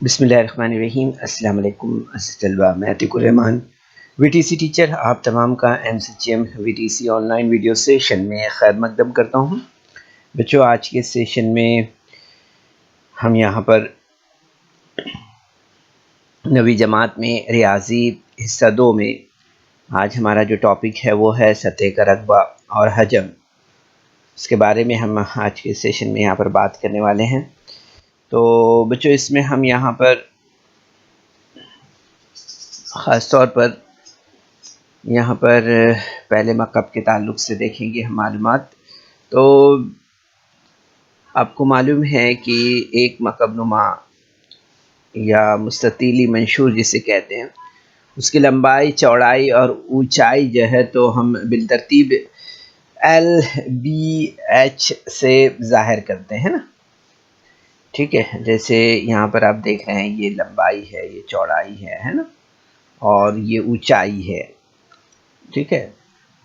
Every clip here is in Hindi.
बिस्मिल्लाहिर्रहमानिर्रहीम। अस्सलाम वालेकुम तलबा, मैं अतीकुर रहमान वीटीसी टीचर आप तमाम का MCGM VTC online video session में खैर मकदम करता हूँ। बच्चों, आज के सेशन में हम यहाँ पर नवी जमात में रियाजी हिस्सा 2 में आज हमारा जो टॉपिक है वो है सतह का रकबा और हजम। इसके बारे में हम आज के सेशन में यहाँ पर बात करने वाले हैं। तो बच्चों, इसमें हम यहाँ पर ख़ास तौर पर यहाँ पर पहले मकब के ताल्लुक़ से देखेंगे हम मालूमात। तो आपको मालूम है कि एक मकब नुमा या मुस्ततीली मंशूर जिसे कहते हैं, उसकी लंबाई, चौड़ाई और ऊंचाई जो है तो हम बिलतरतीब LBH से ज़ाहिर करते हैं ना। ठीक है, जैसे यहाँ पर आप देख रहे हैं ये लंबाई है, ये चौड़ाई है ना, और ये ऊंचाई है। ठीक है,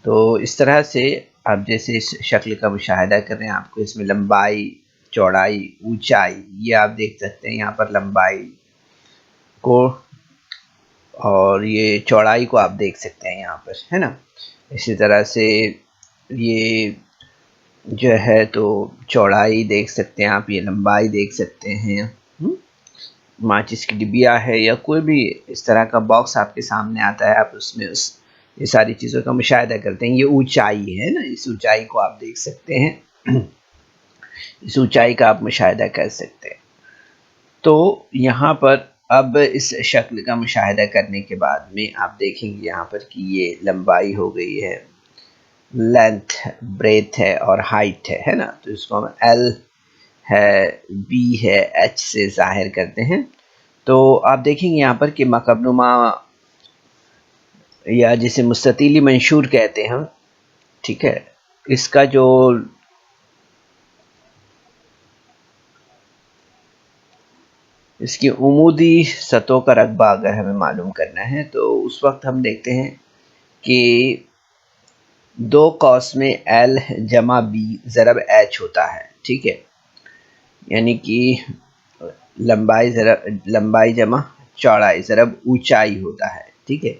तो इस तरह से आप जैसे इस शक्ल का मुशाहिदा कर रहे हैं, आपको इसमें लंबाई, चौड़ाई, ऊंचाई ये आप देख सकते हैं। यहाँ पर लंबाई को और ये चौड़ाई को आप देख सकते हैं यहाँ पर, है ना। इसी तरह से ये जो है तो चौड़ाई देख सकते हैं आप, ये लंबाई देख सकते हैं। माचिस की डिबिया है या कोई भी इस तरह का बॉक्स आपके सामने आता है, आप उसमें ये सारी चीज़ों का मुशाहिदा करते हैं। ये ऊंचाई है ना, इस ऊंचाई को आप देख सकते हैं। इस ऊंचाई का आप मुशाहिदा कर सकते हैं। तो यहाँ पर अब इस शक्ल का मुशाहिदा करने के बाद में आप देखेंगे यहाँ पर कि ये लंबाई हो गई है, लेंथ, ब्रेथ है और हाइट है ना। तो इसको हम L है, B है, H से ज़ाहिर करते हैं। तो आप देखेंगे यहाँ पर कि मकबनुमा या जिसे मुस्ततीली मंशूर कहते हैं, ठीक है, इसका जो इसकी उमूदी सतहों का रकबा अगर हमें मालूम करना है तो उस वक्त हम देखते हैं कि 2 कॉस में L जमा B ज़रब H होता है। ठीक है, यानी कि लंबाई जमा चौड़ाई ज़रब ऊंचाई होता है। ठीक है,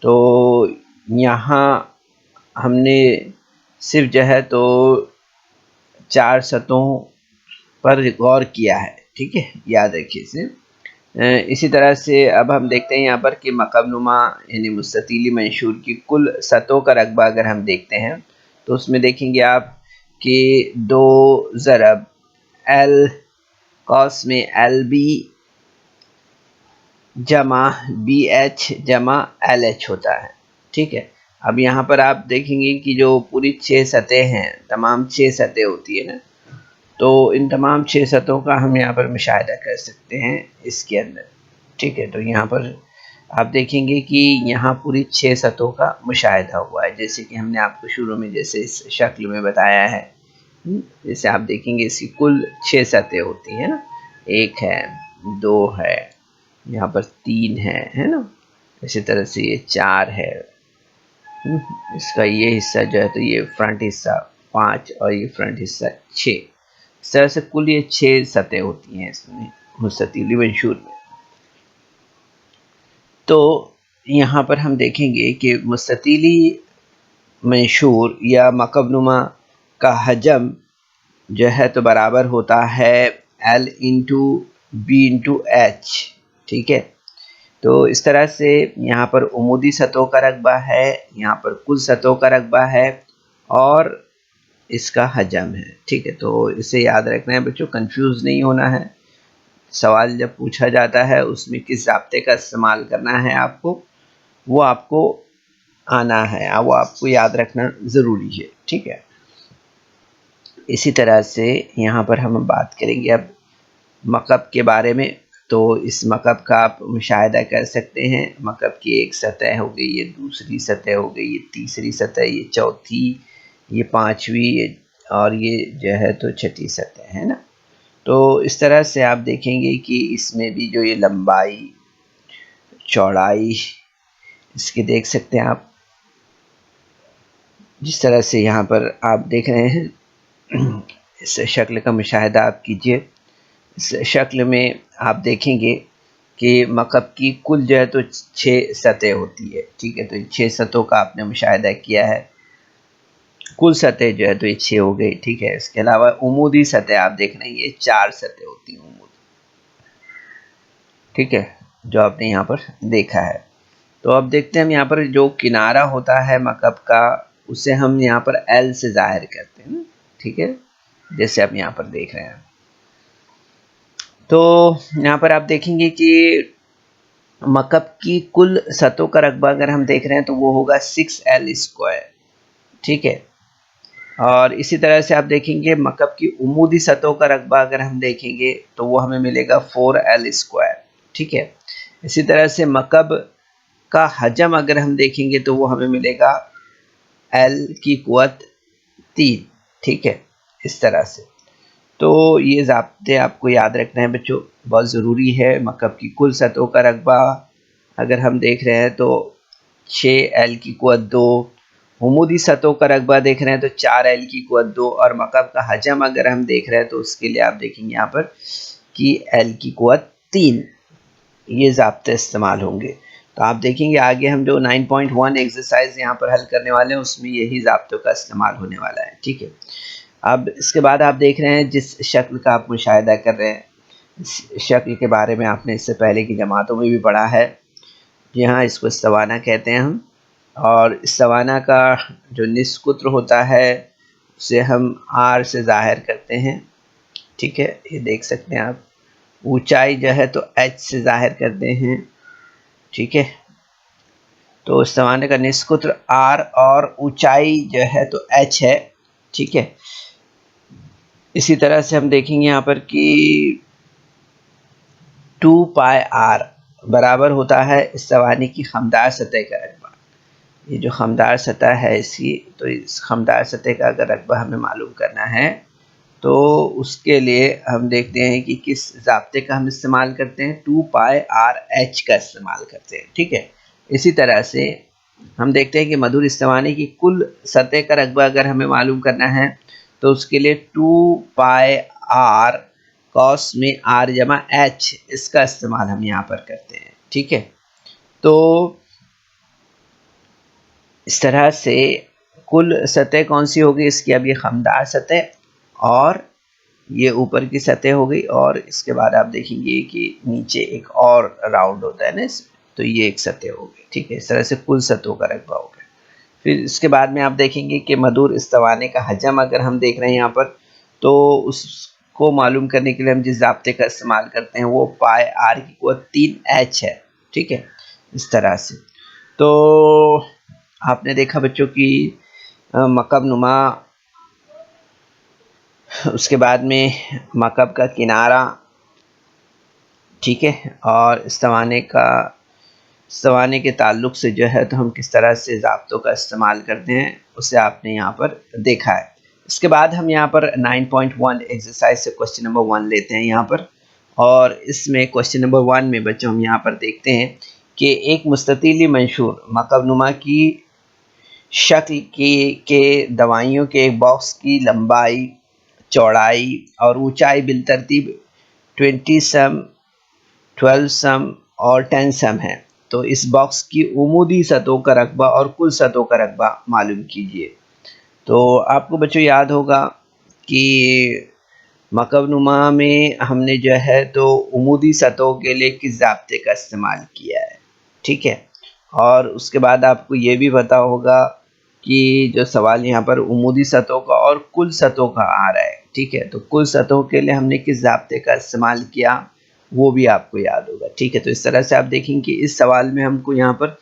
तो यहाँ हमने सिर्फ जो है तो 4 सतहों पर गौर किया है। ठीक है, याद रखिए इसे। इसी तरह से अब हम देखते हैं यहाँ पर कि मकबनुमा यानी मुस्ततीली मंशूर की कुल सतहों का रकबा अगर हम देखते हैं तो उसमें देखेंगे आप कि 2 ज़रब L कॉस में LB जमा BH जमा LH होता है। ठीक है, अब यहाँ पर आप देखेंगे कि जो पूरी 6 सतहें हैं, तमाम 6 सतहें होती है ना, तो इन तमाम 6 सतहों का हम यहाँ पर मुशाहिदा कर सकते हैं इसके अंदर। ठीक है, तो यहाँ पर आप देखेंगे कि यहाँ पूरी 6 सतहों का मुशाहिदा हुआ है, जैसे कि हमने आपको शुरू में जैसे इस शक्ल में बताया है। जैसे आप देखेंगे इसकी कुल 6 सतहें होती हैं ना, 1 है, 2 है, यहाँ पर 3 है ना, इसी तरह से ये 4 है। इसका ये हिस्सा जो है तो ये फ्रंट हिस्सा 5 और ये फ्रंट हिस्सा 6। इस तरह से कुल ये 6 सतहें होती हैं इसमें मुस्ततीली मंशूर में। तो यहाँ पर हम देखेंगे कि मुस्ततीली मंशूर या मकबनुमा का हजम जो है तो बराबर होता है L into B into H। ठीक है, तो इस तरह से यहाँ पर उमूदी सतहों का रकबा है, यहाँ पर कुल सतहों का रकबा है और इसका हजम है। ठीक है, तो इसे याद रखना है बच्चों, कंफ्यूज नहीं होना है। सवाल जब पूछा जाता है उसमें किस ज़ाब्ते का इस्तेमाल करना है आपको, वो आपको आना है, वो आपको याद रखना ज़रूरी है। ठीक है, इसी तरह से यहाँ पर हम बात करेंगे अब मकब के बारे में। तो इस मकब का आप मुशाहिदा कर सकते हैं। मकब की एक सतह हो गई, ये दूसरी सतह हो गई, ये तीसरी सतह, ये चौथी, ये पांचवी और ये जो है तो छठी सतह है ना। तो इस तरह से आप देखेंगे कि इसमें भी जो ये लंबाई, चौड़ाई इसकी देख सकते हैं आप, जिस तरह से यहाँ पर आप देख रहे हैं। इस शक्ल का मुशाहिदा आप कीजिए। इस शक्ल में आप देखेंगे कि मकब की कुल जो है तो 6 सतह होती है, ठीक है। तो 6 सतहों का आपने मुशाहिदा किया है, कुल सतह जो है तो ये 6 हो गई, ठीक है। इसके अलावा उमूदी सतह आप देख रहे हैं, ये 4 सतह होती हैं उमूदी, ठीक है, जो आपने यहाँ पर देखा है। तो अब देखते हैं हम यहाँ पर जो किनारा होता है मकब का, उसे हम यहाँ पर एल से जाहिर करते हैं, ठीक है, जैसे आप यहाँ पर देख रहे हैं। तो यहाँ पर आप देखेंगे कि मकब की कुल सतहों का रकबा अगर हम देख रहे हैं तो वो होगा 6L², ठीक है। और इसी तरह से आप देखेंगे मकब की उमूदी सतहों का रकबा अगर हम देखेंगे तो वो हमें मिलेगा 4L², ठीक है। इसी तरह से मकब का हजम अगर हम देखेंगे तो वो हमें मिलेगा L की कुवत 3, ठीक है, इस तरह से। तो ये ज़ाब्ते आपको याद रखना है बच्चों, बहुत ज़रूरी है। मकब की कुल सतहों का रकबा अगर हम देख रहे हैं तो 6L की कुवत 2, उमूदी सतहों का रकबा देख रहे हैं तो 4L की कुवत 2, और मकब का हजम अगर हम देख रहे हैं तो उसके लिए आप देखेंगे यहाँ पर कि L की कुवत 3, ये ज़ाब्ते इस्तेमाल होंगे। तो आप देखेंगे आगे हम जो 9.1 एक्सरसाइज यहाँ पर हल करने वाले हैं उसमें यही ज़ाब्तों का इस्तेमाल होने वाला है, ठीक है। अब इसके बाद आप देख रहे हैं जिस शक्ल का आप मुशाहिदा कर रहे हैं, इस शक्ल के बारे में आपने इससे पहले की जमातों में भी पढ़ा है। यहाँ इसको सवाना कहते हैं हम, और इस सवाना का जो निस्कुत्र होता है उसे हम R से ज़ाहिर करते हैं, ठीक है, ये देख सकते हैं आप। ऊंचाई जो है तो H से ज़ाहिर करते हैं, ठीक है। तो इस सवाने का निस्कुत्र R और ऊंचाई जो है तो H है, ठीक है। इसी तरह से हम देखेंगे यहाँ पर कि 2πr बराबर होता है इस सवाने की खमदार सतह का रकबा। ये जो खमदार सतह है इसकी, तो इस खमदार सतह का अगर रकबा हमें मालूम करना है तो उसके लिए हम देखते हैं कि किस ज़ाब्ते का हम इस्तेमाल करते हैं, 2πrh का इस्तेमाल करते हैं, ठीक है। इसी तरह से हम देखते हैं कि मधुर इस्तेमानी की कुल सतह का रकबा अगर हमें मालूम करना है तो उसके लिए 2πr कॉस में r जमा h, इसका इस्तेमाल हम यहाँ पर करते हैं, ठीक है। तो इस तरह से कुल सतह कौन सी होगी इसकी, अब ये खमदार सतह और ये ऊपर की सतह हो गई, और इसके बाद आप देखेंगे कि नीचे एक और राउंड होता है ना इसमें, तो ये एक सतह हो गई, ठीक है। इस तरह से कुल सतहों का रकबा हो गया। फिर इसके बाद में आप देखेंगे कि मधुर इस्तवाने का हजम अगर हम देख रहे हैं यहाँ पर, तो उसको मालूम करने के लिए हम जिस ज़ाब्ते का इस्तेमाल करते हैं वो पाई R की कुवत 3H है, ठीक है, इस तरह से। तो आपने देखा बच्चों की मकब नुमा, उसके बाद में मकब का किनारा, ठीक है, और इस्तवाने के ताल्लुक़ से जो है तो हम किस तरह से ज़ाब्तों का इस्तेमाल करते हैं उसे आपने यहाँ पर देखा है। इसके बाद हम यहाँ पर 9.1 एक्सरसाइज से क्वेश्चन नंबर 1 लेते हैं यहाँ पर, और इसमें क्वेश्चन नंबर 1 में बच्चों हम यहाँ पर देखते हैं कि एक मुस्ततीली मंशूर मकब नुमा की शक्ल के दवाइयों के एक बॉक्स की लंबाई, चौड़ाई और ऊंचाई बिलतरतीब 20 सम, 12 सम और 10 सम है। तो इस बॉक्स की उमूदी सतहों का रकबा और कुल सतहों का रकबा मालूम कीजिए। तो आपको बच्चों याद होगा कि मकब नुमा में हमने जो है तो उमूदी सतहों के लिए किस ज़ाब्ते का इस्तेमाल किया है, ठीक है। और उसके बाद आपको ये भी पता होगा कि जो सवाल यहाँ पर उमूदी सतहों का और कुल सतहों का आ रहा है, ठीक है, तो कुल सतहों के लिए हमने किस ज़ाब्ते का इस्तेमाल किया वो भी आपको याद होगा, ठीक है। तो इस तरह से आप देखेंगे कि इस सवाल में हमको यहाँ पर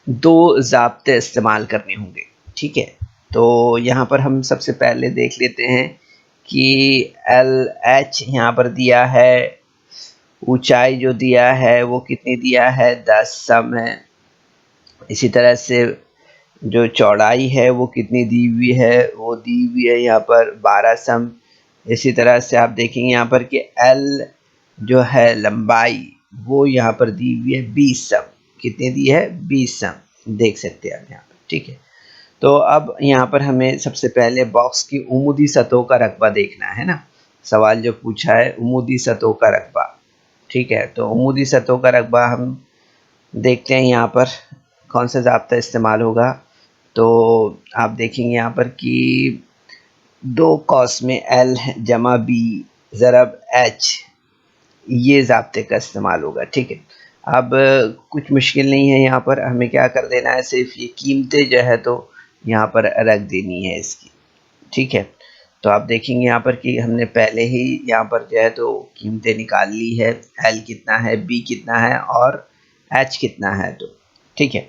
2 ज़ाब्ते इस्तेमाल करने होंगे, ठीक है। तो यहाँ पर हम सबसे पहले देख लेते हैं कि LH यहाँ पर दिया है, ऊंचाई जो दिया है वो कितनी दिया है, 10 सम है। इसी तरह से जो चौड़ाई है वो कितनी दी हुई है, वो दी हुई है यहाँ पर 12 सम। इसी तरह से आप देखेंगे यहाँ पर कि L जो है लंबाई वो यहाँ पर दी हुई है 20 सम, कितनी दी है, 20 सम, देख सकते हैं आप यहाँ पर, ठीक है। तो अब यहाँ पर हमें सबसे पहले बॉक्स की उमूदी सतहों का रकबा देखना है ना, सवाल जो पूछा है उमूदी सतहों का रकबा। ठीक है, तो उमूदी सतहों का रकबा हम देखते हैं यहाँ पर कौन सा ज़ाब्ता इस्तेमाल होगा। तो आप देखेंगे यहाँ पर कि 2 कॉस में L जमा B ज़रब H, ये ज़ाब्ते का इस्तेमाल होगा। ठीक है, अब कुछ मुश्किल नहीं है, यहाँ पर हमें क्या कर देना है, सिर्फ ये कीमतें जो है तो यहाँ पर रख देनी है इसकी। ठीक है, तो आप देखेंगे यहाँ पर कि हमने पहले ही यहाँ पर जो है तो कीमतें निकाल ली है, L कितना है, B कितना है और H कितना है। तो ठीक है,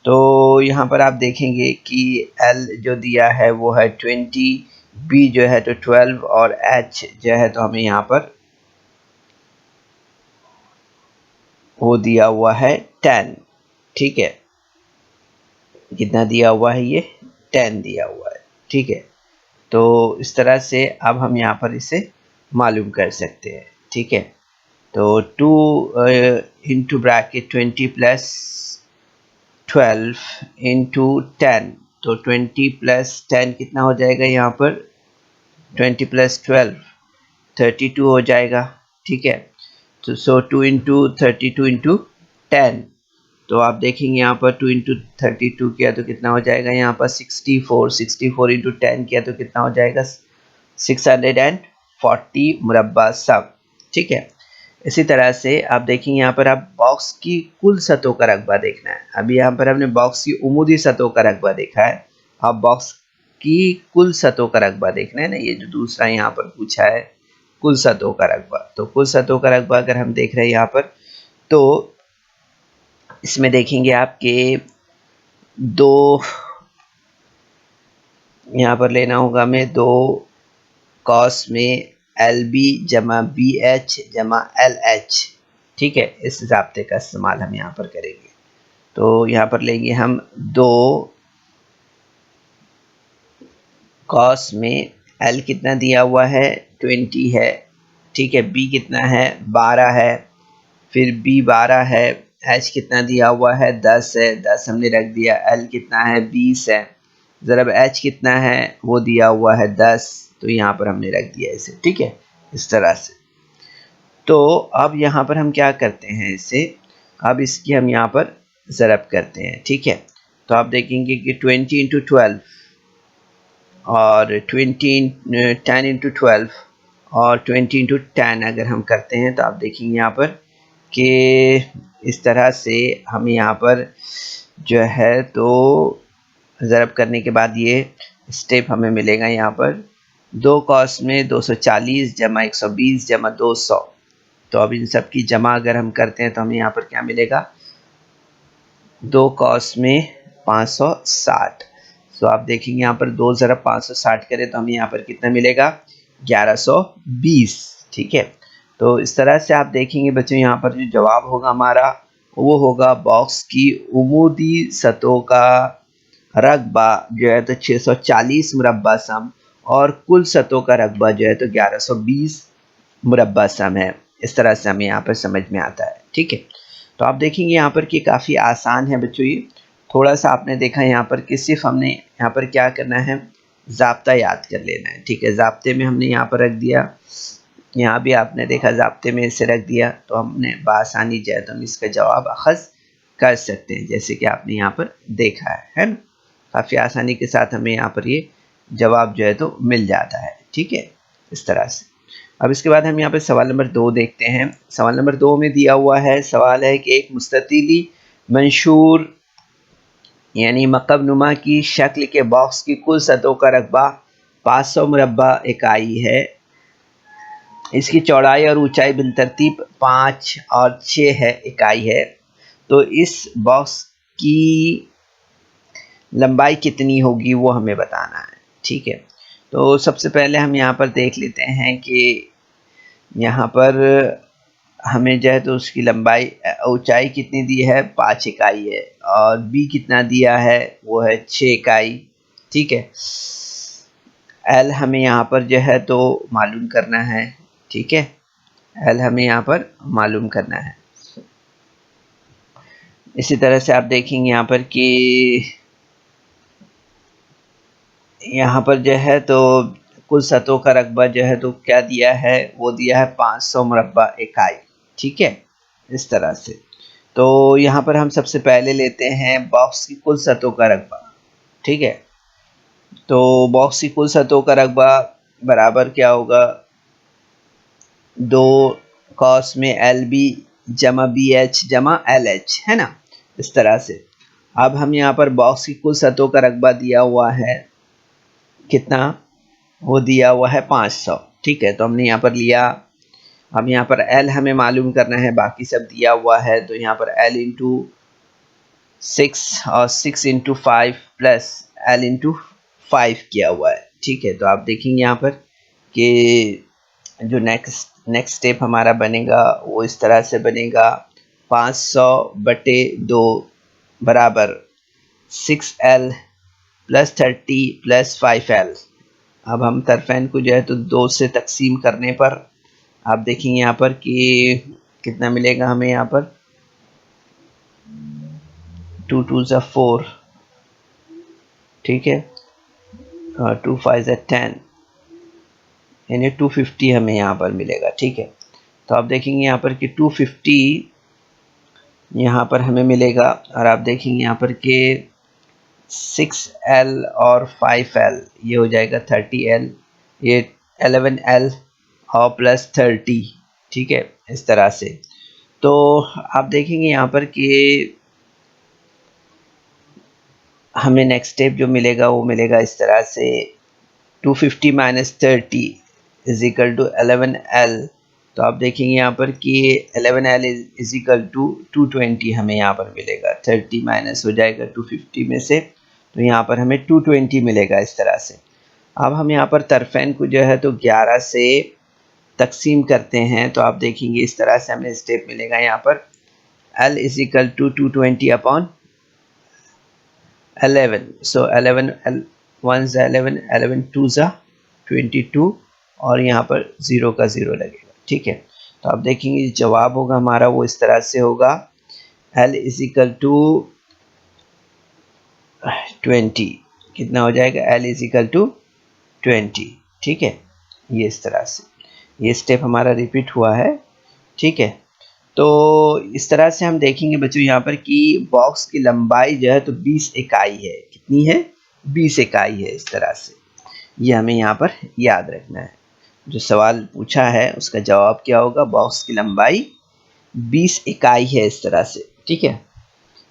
तो यहाँ पर आप देखेंगे कि L जो दिया है वो है 20, B जो है तो 12 और H जो है तो हमें यहाँ पर वो दिया हुआ है 10। ठीक है, कितना दिया हुआ है, ये 10 दिया हुआ है। ठीक है, तो इस तरह से अब हम यहाँ पर इसे मालूम कर सकते हैं। ठीक है, तो 2 इंटू ब्रैकेट 20 प्लस 12 इंटू 10, तो 20 प्लस 10 कितना हो जाएगा यहाँ पर, 20 प्लस 12 32 हो जाएगा। ठीक है, तो 2 इंटू 32 इंटू 10, तो आप देखेंगे यहाँ पर 2 इंटू 32 किया तो कितना हो जाएगा, यहाँ पर 64, 64 इंटू 10 किया तो कितना हो जाएगा, 640 मुरब्बा सम। ठीक है, इसी तरह से आप देखेंगे यहाँ पर आप बॉक्स की कुल सतहों का रकबा देखना है। अभी यहाँ पर हमने बॉक्स की उमूदी सतहों का रकबा देखा है, अब बॉक्स की कुल सतहों का रकबा देखना है ना, ये जो दूसरा यहाँ पर पूछा है कुल सतहों का रकबा। तो कुल सतहों का रकबा अगर हम देख रहे हैं यहाँ पर, तो इसमें देखेंगे आपके 2, यहाँ पर लेना होगा हमें 2 कॉस में LB जमा BH जमा LH। ठीक है, इस ज़ाब्ते का इस्तेमाल हम यहाँ पर करेंगे। तो यहाँ पर लेंगे हम 2 कॉस में L कितना दिया हुआ है, 20 है। ठीक है, B कितना है, 12 है, फिर B 12 है, H कितना दिया हुआ है, 10 है, 10 हमने रख दिया। L कितना है, 20 है, ज़रब H कितना है, वो दिया हुआ है 10, तो यहाँ पर हमने रख दिया इसे। ठीक है, इस तरह से। तो अब यहाँ पर हम क्या करते हैं इसे, अब इसकी हम यहाँ पर ज़रब करते हैं। ठीक है, तो आप देखेंगे कि 20 इंटू 12 और 10 इंटू 12 और 20 इंटू 10 अगर हम करते हैं तो आप देखेंगे यहाँ पर कि इस तरह से हम यहाँ पर जो है तो ज़रब करने के बाद ये स्टेप हमें मिलेगा यहाँ पर 2 कॉस में 240 जमा 120 जमा 200। तो अब इन सब की जमा अगर हम करते हैं तो हमें यहाँ पर क्या मिलेगा, 2 कॉस में 560। तो आप देखेंगे यहाँ पर 2 ज़रब 560 करें तो हमें यहाँ पर कितना मिलेगा, 1120। ठीक है, तो इस तरह से आप देखेंगे बच्चों यहाँ पर जो जवाब होगा हमारा वो होगा बॉक्स की उमूदी सतहों का रकबा जो है तो 640 मुरब्बा सम और कुल सतहों का रकबा जो है तो 1120 मुरब्बा सम है। इस तरह से हमें यहाँ पर समझ में आता है। ठीक है, तो आप देखेंगे यहाँ पर कि काफ़ी आसान है बच्चों ये। थोड़ा सा आपने देखा यहाँ पर कि सिर्फ हमने यहाँ पर क्या करना है, ज़ाब्ता याद कर लेना है। ठीक है, ज़ाब्ते में हमने यहाँ पर रख दिया, यहाँ भी आपने देखा ज़ाब्ते में इसे रख दिया, तो हमने बआसानी जो है तो हम इसका जवाब अखज़ कर सकते हैं, जैसे कि आपने यहाँ पर देखा है ना। काफ़ी आसानी के साथ हमें यहाँ पर ये जवाब जो है तो मिल जाता है। ठीक है, इस तरह से। अब इसके बाद हम यहाँ पर सवाल नंबर 2 देखते हैं। सवाल नंबर 2 में दिया हुआ है, सवाल है कि एक मुस्ततीली मंशूर यानी मकब नुमा की शक्ल के बॉक्स की कुल सतहों का रकबा 500 मुरब्बा इकाई है। इसकी चौड़ाई और ऊंचाई बिनतरतीब 5 और 6 है इकाई है। तो इस बॉक्स की लंबाई कितनी होगी वो हमें बताना है। ठीक है, तो सबसे पहले हम यहाँ पर देख लेते हैं कि यहाँ पर हमें जो है तो उसकी लंबाई ऊंचाई कितनी दी है, 5 इकाई है, और बी कितना दिया है वो है 6 इकाई। ठीक है, एल हमें यहाँ पर जो है तो मालूम करना है। ठीक है, एल हमें यहाँ पर मालूम करना है। इसी तरह से आप देखेंगे यहाँ पर कि यहाँ पर जो है तो कुल सतहों का रकबा जो है तो क्या दिया है, वो दिया है 500 मुरब्बा इकाई। ठीक है, इस तरह से। तो यहाँ पर हम सबसे पहले लेते हैं बॉक्स की कुल सतहों का रकबा। ठीक है, तो बॉक्स की कुल सतहों का रकबा बराबर क्या होगा, 2 कॉस में एल बी जमा बी एच जमा एल एच, है ना, इस तरह से। अब हम यहाँ पर बॉक्स की कुल सतहों का रकबा दिया हुआ है कितना, वो दिया हुआ है 500। ठीक है, तो हमने यहाँ पर लिया। अब यहाँ पर एल हमें मालूम करना है, बाकी सब दिया हुआ है, तो यहाँ पर एल इंटू 6 और 6 इंटू 5 प्लस एल इंटू 5 किया हुआ है। ठीक है, तो आप देखेंगे यहाँ पर कि जो नेक्स्ट स्टेप हमारा बनेगा वो इस तरह से बनेगा, 500/2 बराबर 6L प्लस 30 प्लस 5L। अब हम तरफेन को जो है तो 2 से तकसीम करने पर आप देखेंगे यहाँ पर कि कितना मिलेगा हमें, यहाँ पर 2 2 ज़ा 4, ठीक है, 2 5 ज़ा 10, यानी 250 हमें यहाँ पर मिलेगा। ठीक है, तो आप देखेंगे यहाँ पर कि 250 यहाँ पर हमें मिलेगा, और आप देखेंगे यहाँ पर कि 6L और 5L ये हो जाएगा 30L, ये 11L और प्लस 30। ठीक है, इस तरह से। तो आप देखेंगे यहाँ पर कि हमें नेक्स्ट स्टेप जो मिलेगा वो मिलेगा इस तरह से, 250 minus 30 is equal to 11L। तो आप देखेंगे यहाँ पर कि 11L इज इक्वल टू 220 हमें यहाँ पर मिलेगा। 30 माइनस हो जाएगा 250 में से, तो यहाँ पर हमें 220 मिलेगा इस तरह से। अब हम यहाँ पर तरफेन को जो है तो 11 से तकसीम करते हैं, तो आप देखेंगे इस तरह से हमें स्टेप मिलेगा यहाँ पर, L is equal to 220 upon 11। So 11 1 ज़ा 11, 11 2 ज़ा 22, और यहाँ पर 0 का 0 लगेगा। ठीक है, तो आप देखेंगे जवाब होगा हमारा वो इस तरह से होगा, L इज इक्वल टू 20। कितना हो जाएगा, L इज इक्वल टू 20। ठीक है, ये इस तरह से ये स्टेप हमारा रिपीट हुआ है। ठीक है, तो इस तरह से हम देखेंगे बच्चों यहाँ पर कि बॉक्स की लंबाई जो है तो 20 इकाई है। कितनी है, 20 इकाई है। इस तरह से ये हमें यहाँ पर याद रखना है। जो सवाल पूछा है उसका जवाब क्या होगा, बॉक्स की लंबाई 20 इकाई है, इस तरह से। ठीक है,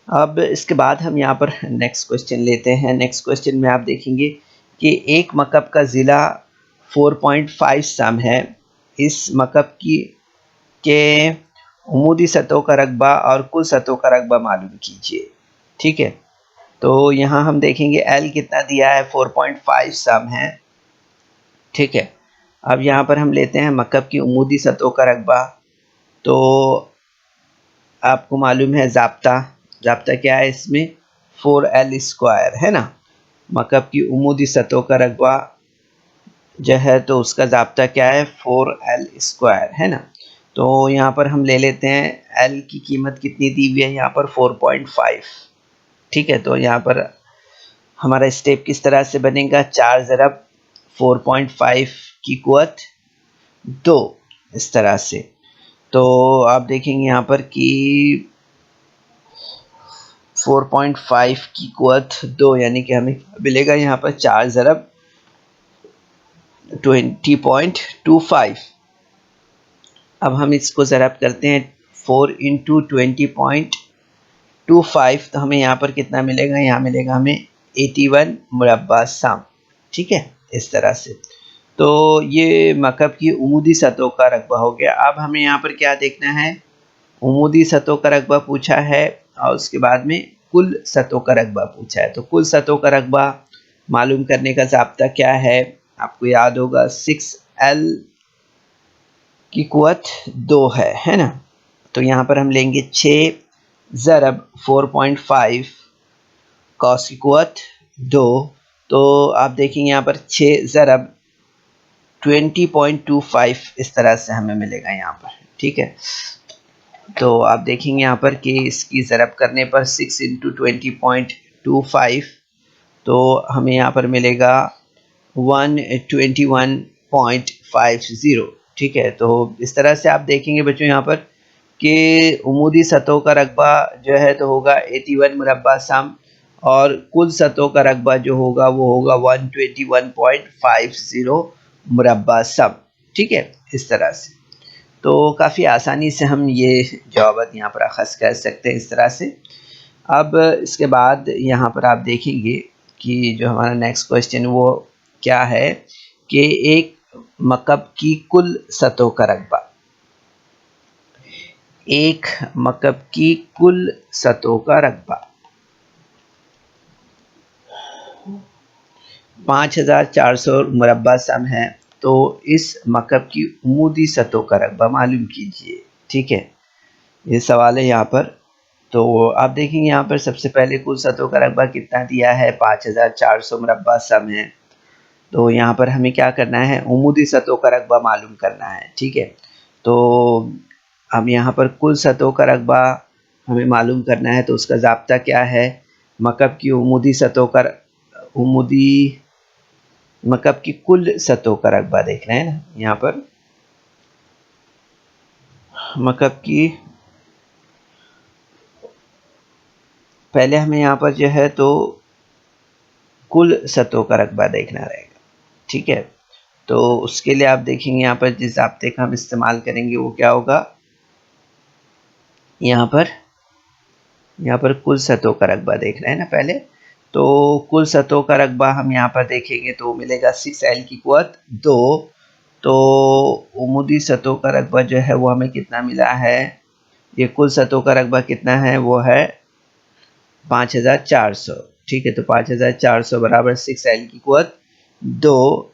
अब इसके बाद हम यहाँ पर नेक्स्ट क्वेश्चन लेते हैं। नेक्स्ट क्वेश्चन में आप देखेंगे कि एक मकब का ज़िला 4.5 सम है। इस मकब की के उमूदी सतहों का रकबा और कुल सतहों का रकबा मालूम कीजिए। ठीक है, तो यहाँ हम देखेंगे L कितना दिया है, 4.5 सम है। ठीक है, अब यहाँ पर हम लेते हैं मकब की उमूदी सतहों का रकबा। तो आपको मालूम है ज़ाब्ता क्या है इसमें, 4L स्क्वायर, है ना। मकब की उमूदी सतहों का रकबा जो है तो उसका ज़ाब्ता क्या है, 4L स्क्वायर, है ना। तो यहाँ पर हम ले लेते हैं L की कीमत कितनी दी हुई है यहाँ पर, 4.5। ठीक है, तो यहाँ पर हमारा स्टेप किस तरह से बनेगा, 4 ज़रब 4.5 की कुवत 2, इस तरह से। तो आप देखेंगे यहाँ पर कि 4.5 की कुवत 2, यानी कि हमें मिलेगा यहाँ पर 4 ज़रब 20.25। अब हम इसको ज़रब करते हैं 4 इंटू 20.25, तो हमें यहाँ पर कितना मिलेगा, यहाँ मिलेगा हमें 81 मुरब्बा सम। ठीक है, इस तरह से। तो ये मकब की उमूदी सतहों का रकबा हो गया। अब हमें यहाँ पर क्या देखना है, उमूदी सतहों का रकबा पूछा है और उसके बाद में कुल सतहों का रकबा पूछा है। तो कुल सतहों का रकबा मालूम करने का ज़ाब्ता क्या है, आपको याद होगा 6L की कुवत 2 है ना। तो यहाँ पर हम लेंगे 6 ज़रब 4.5 कॉस की कुवत 2। तो आप देखेंगे यहाँ पर 6 ज़रब 20.25 इस तरह से हमें मिलेगा यहाँ पर। ठीक है, तो आप देखेंगे यहाँ पर कि इसकी ज़रब करने पर 6 इंटू 20.25, तो हमें यहाँ पर मिलेगा 121.50। ठीक है, तो इस तरह से आप देखेंगे बच्चों यहाँ पर कि उमूदी सतहों का रकबा जो है तो होगा 81 मुरब्बा सम, और कुल सतहों का रकबा जो होगा वो होगा 121.50 मुरब्बा सम। ठीक है, इस तरह से तो काफ़ी आसानी से हम ये जवाब यहाँ पर अखज़ कर सकते हैं इस तरह से। अब इसके बाद यहाँ पर आप देखेंगे कि जो हमारा नेक्स्ट क्वेश्चन वो क्या है कि एक मकब की कुल सतहों का रकबा, एक मकब की कुल सतहों का रकबा 5400 मुरब्बा सम है, तो इस मकब की उमूदी सतहों का रकबा मालूम कीजिए। ठीक है, ये सवाल है यहाँ पर। तो आप देखेंगे यहाँ पर सबसे पहले कुल सतहों का रकबा कितना दिया है, 5400 मुरब्बा सम है। तो यहाँ पर हमें क्या करना है, उमूदी सतहों का रकबा मालूम करना है। ठीक है, तो हम यहाँ पर कुल सतहों का रकबा हमें मालूम करना है, तो उसका ज़ाब्ता क्या है, मकब की उमूदी सतहों का मकब की कुल सतहों का रकबा देख रहे हैं ना यहाँ पर, मकब की पहले हमें यहाँ पर जो है तो कुल सतहों का रकबा देखना रहेगा। ठीक है, तो उसके लिए आप देखेंगे यहाँ पर जिस ज़ाब्ते का हम इस्तेमाल करेंगे वो क्या होगा, यहाँ पर कुल सतहों का रकबा देख रहे हैं ना पहले, तो कुल सतहों का रकबा हम यहाँ पर देखेंगे तो मिलेगा 6L की कुव्वत 2। तो उमूदी सतहों का रकबा जो है वो हमें कितना मिला है, ये कुल सतहों का रकबा कितना है वो है 5400। ठीक है, तो 5400 बराबर 6L की कुव्वत 2।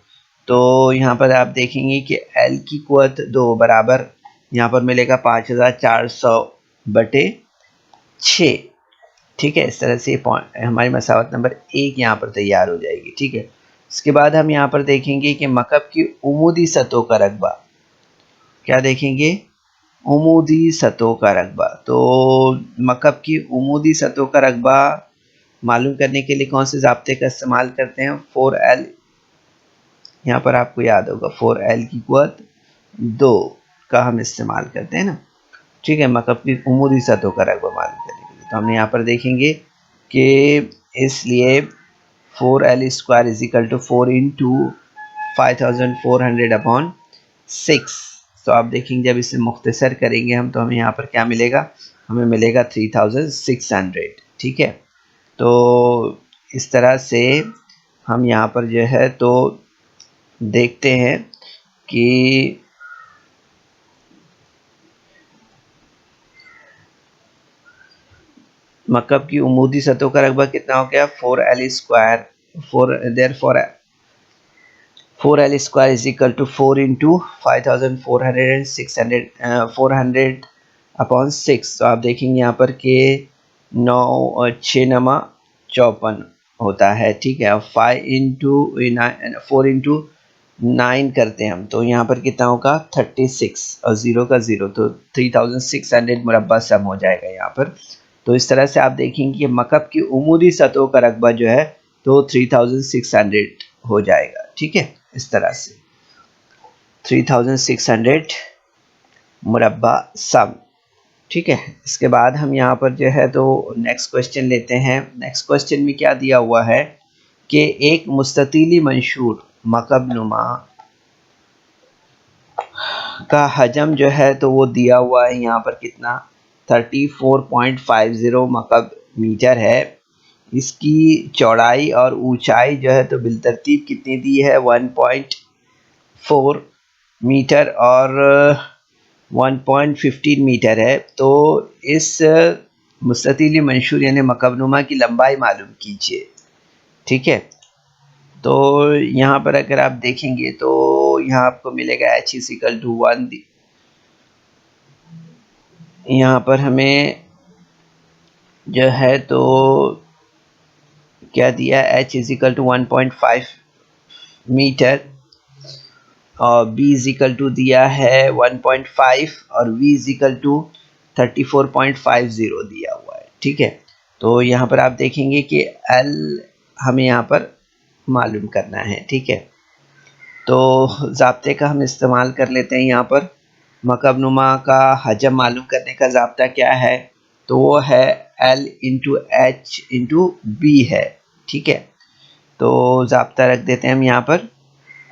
तो यहाँ पर आप देखेंगे कि L की कुव्वत 2 बराबर यहाँ पर मिलेगा 5400 बटे 6। ठीक है, इस तरह से हमारी मसावत नंबर 1 यहाँ पर तैयार हो जाएगी। ठीक है, इसके बाद हम यहाँ पर देखेंगे कि मकब की उमूदी सतहों का रकबा, क्या देखेंगे, उमूदी सतहों का रकबा। तो मकब की उमूदी सतहों का रकबा मालूम करने के लिए कौन से ज़ाब्ते का इस्तेमाल करते हैं, 4L, यहाँ पर आपको याद होगा 4L की कुव्वत 2 का हम इस्तेमाल करते हैं ना। ठीक है, मकब की उमूदी सतहों का रकबा मालूम करने के लिए तो हमने यहाँ पर देखेंगे कि इसलिए 4L square is equal to 4 into 5400/6। तो आप देखेंगे जब इसे मुख्तसर करेंगे हम तो हमें यहाँ पर क्या मिलेगा, हमें मिलेगा 3600। ठीक है, तो इस तरह से हम यहाँ पर जो है तो देखते हैं कि मकब की उमूदी सतहों का रकबा कितना हो गया, 4L square, 4L square is equal to 4 into 400/6। तो आप देखेंगे यहाँ पर कि 9 और 6 नमा 54 होता है। ठीक है, 4 इंटू 9 करते हैं हम तो यहाँ पर कितना होगा 36 और 0 का 0, तो 3600 मुरब्बा सम हो जाएगा यहाँ पर। तो इस तरह से आप देखेंगे कि मकब की उमूदी सतहों का रकबा जो है तो 3600 हो जाएगा। ठीक है, इस तरह से 3600 मुरब्बा सम। ठीक है, इसके बाद हम यहाँ पर जो है तो नेक्स्ट क्वेश्चन लेते हैं। नेक्स्ट क्वेश्चन में क्या दिया हुआ है कि एक मुस्ततीली मंशूर मकब नुमा का हजम जो है तो वो दिया हुआ है यहाँ पर कितना, 34.50 मकब मीटर है। इसकी चौड़ाई और ऊंचाई जो है तो बिलतरतीब कितनी दी है, 1.4 मीटर और 1.15 मीटर है। तो इस मुस्ततीली मंशूर यानी मकबनुमा की लंबाई मालूम कीजिए। ठीक है, तो यहाँ पर अगर आप देखेंगे तो यहाँ आपको मिलेगा h = 1। यहाँ पर हमें जो है तो क्या दिया, h = 1.5 मीटर और b = दिया है 1.5 और v = 34.50 दिया हुआ है। ठीक है, तो यहाँ पर आप देखेंगे कि l हमें यहाँ पर मालूम करना है। ठीक है, तो ज़ाब्ते का हम इस्तेमाल कर लेते हैं यहाँ पर मकबनुमा का हजम मालूम करने का ज़ाब्ता क्या है, तो वो है L into h into b है। ठीक है, तो ज़ाब्ता रख देते हैं हम यहाँ पर,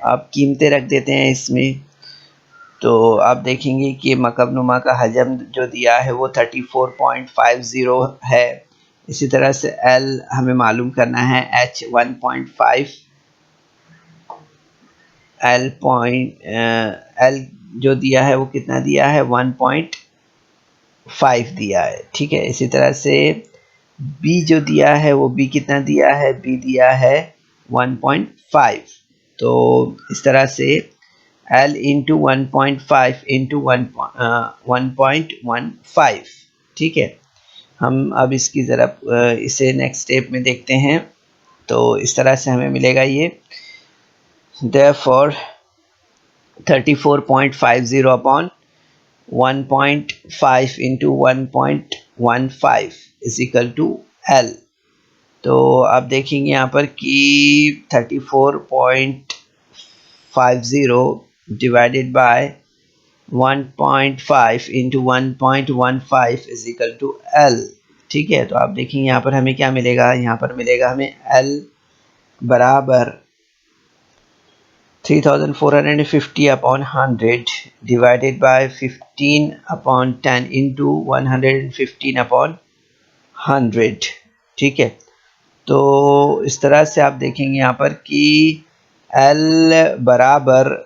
अब कीमतें रख देते हैं इसमें। तो आप देखेंगे कि मकबनुमा का हजम जो दिया है वो 34.50 है। इसी तरह से L हमें मालूम करना है, H 1.5, L जो दिया है वो कितना दिया है, 1.5 दिया है। ठीक है, इसी तरह से B जो दिया है वो B कितना दिया है, B दिया है 1.5। तो इस तरह से L इंटू 1.5 इंटू 1.15। ठीक है, हम अब इसकी ज़रा इसे नेक्स्ट स्टेप में देखते हैं। तो इस तरह से हमें मिलेगा ये, therefore 34.50 upon 1.5 into 1.15 is equal to L। तो आप देखेंगे यहाँ पर कि 34.50 divided by 1.5 into 1.15 is equal to L। ठीक है, तो आप देखेंगे यहाँ पर हमें क्या मिलेगा, यहाँ पर मिलेगा हमें L बराबर 3450 upon 100 divided by 15 upon 10 into 115 upon 100। ठीक है, तो इस तरह से आप देखेंगे यहाँ पर कि L बराबर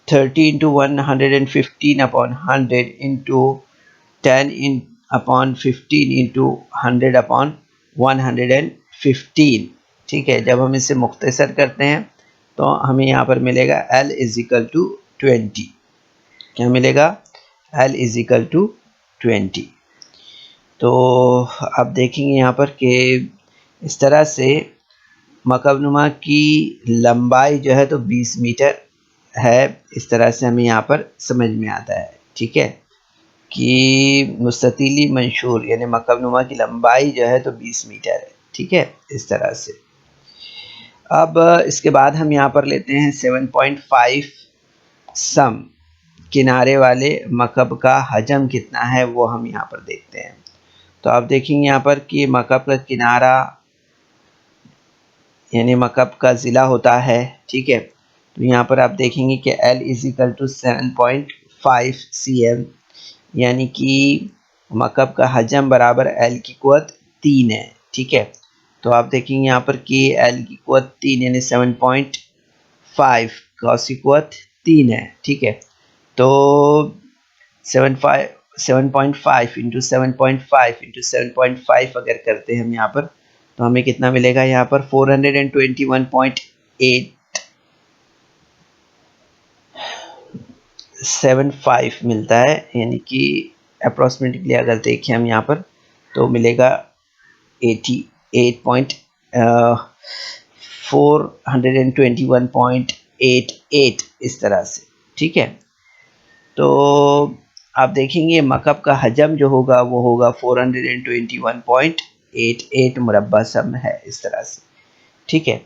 30 इंटू 115 अपॉन 100 इंटू 10 इन अपॉन 15 इंटू 100 अपॉन 115। ठीक है, जब हम इसे मुख्तसर करते हैं तो हमें यहाँ पर मिलेगा L इज इक्वल टू 20। क्या मिलेगा, L इज इक्वल टू 20। तो आप देखेंगे यहाँ पर कि इस तरह से मकबनुमा की लंबाई जो है तो 20 मीटर है। इस तरह से हमें यहाँ पर समझ में आता है। ठीक है, कि मुस्ततीली मंशूर यानी मकबनुमा की लंबाई जो है तो 20 मीटर है। ठीक है, इस तरह से। अब इसके बाद हम यहाँ पर लेते हैं 7.5 सम, किनारे वाले मकब का हजम कितना है वो हम यहाँ पर देखते हैं। तो आप देखेंगे यहाँ पर कि मकब का किनारा यानी मकब का ज़िला होता है। ठीक है, तो यहाँ पर आप देखेंगे कि L is equal to 7.5 cm, यानी कि मकब का हजम बराबर L की क़ुव्वत 3 है। ठीक है, तो आप देखेंगे यहाँ पर कि L की क़ुव्वत 3 यानी 7.5 का उसकी क़ुव्वत 3 है। ठीक है, तो 7.5 इंटू 7.5 इंटू 7.5 अगर करते हैं हम यहाँ पर, तो हमें कितना मिलेगा, यहाँ पर 421.875 मिलता है। यानी कि अप्रॉक्सीमेटली अगर देखें हम यहाँ पर तो मिलेगा 421.88 इस तरह से। ठीक है, तो आप देखेंगे मकब का हजम जो होगा वो होगा 421.88 मुरब्बा सम है, इस तरह से। ठीक है,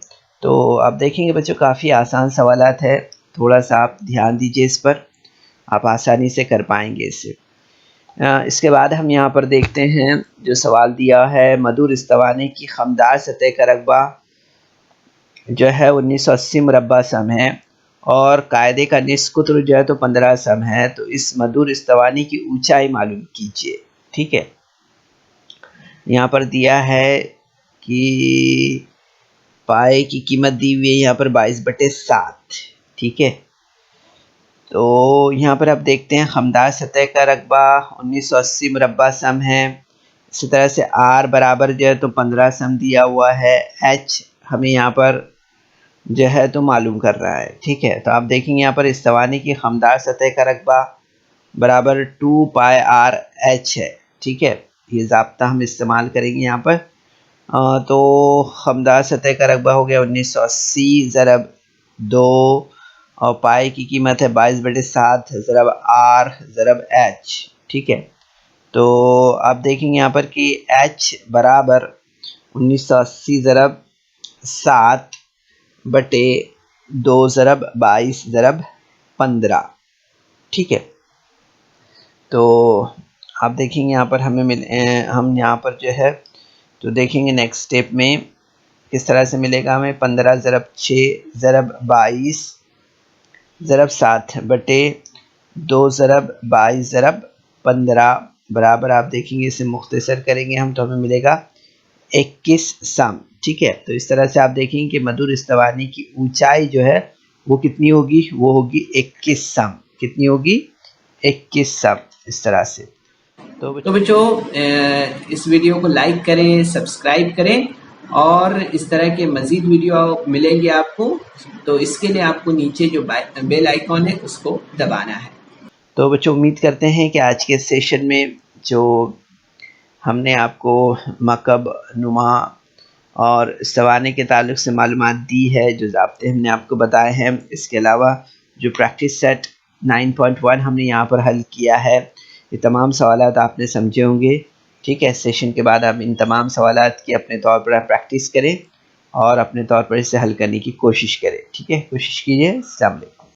तो आप देखेंगे बच्चों काफ़ी आसान सवालात है, थोड़ा सा आप ध्यान दीजिए इस पर, आप आसानी से कर पाएंगे इसे। इसके बाद हम यहाँ पर देखते हैं जो सवाल दिया है, मधुर इस्तवाने की खमदार सतह का रकबा जो है 1980 मुरब्बा सम है और कायदे का निस्फ कुतुर जो है तो 15 सम है। तो इस मधुर इस्तवानी की ऊंचाई मालूम कीजिए। ठीक है, यहाँ पर दिया है कि पाए की कीमत दी हुई है यहाँ पर 22/7। ठीक है, तो यहाँ पर आप देखते हैं खमदार सतह का रकबा 1980 मुरब्बा सम है। इसी तरह से R बराबर जो है तो 15 सम दिया हुआ है। H हमें यहाँ पर जो है तो मालूम कर रहा है। ठीक है, तो आप देखेंगे यहाँ पर इस्तवानी की खमदार सतह का रकबा बराबर 2 पाई R H है। ठीक है, ये ज़ाब्ता हम इस्तेमाल करेंगे यहाँ पर। तो खमदार सतह का रकबा हो गया 1980 ज़रब 2 और पाई की कीमत है 22/7 ज़रब R ज़रब H। ठीक है, तो आप देखेंगे यहाँ पर कि H बराबर 1980 ज़रब 7/2 ज़रब 22 ज़रब 15। ठीक है, तो आप देखेंगे यहाँ पर हम यहाँ पर जो है तो देखेंगे नेक्स्ट स्टेप में किस तरह से मिलेगा हमें। 15 ज़रब 6 ज़रब 22 ज़रब 7 बटे 2 ज़रब 22 ज़रब 15 बराबर, आप देखेंगे इसे मुख्तसर करेंगे हम तो हमें मिलेगा 21 सम। ठीक है, तो इस तरह से आप देखेंगे कि मधुर इस्तवानी की ऊंचाई जो है वो कितनी होगी, वो होगी 21 सम। कितनी होगी? 21 सम। इस तरह से। तो बच्चों इस वीडियो को लाइक करें, सब्सक्राइब करें और इस तरह के मज़ीद वीडियो मिलेंगे आपको। तो इसके लिए आपको नीचे जो बेल आइकॉन है उसको दबाना है। तो बच्चों उम्मीद करते हैं कि आज के सेशन में जो हमने आपको मकब, नुमा और सवाने के ताल्लुक़ से मालूमात दी है, जो ज़ाब्ते हमने आपको बताए हैं, इसके अलावा जो प्रैक्टिस सेट 9.1 हमने यहाँ पर हल किया है, ये तमाम सवालात आपने समझे होंगे। ठीक है, सेशन के बाद आप इन तमाम सवालात की अपने तौर पर प्रैक्टिस करें और अपने तौर पर इसे हल करने की कोशिश करें। ठीक है, कोशिश कीजिए। अस्सलाम वालेकुम।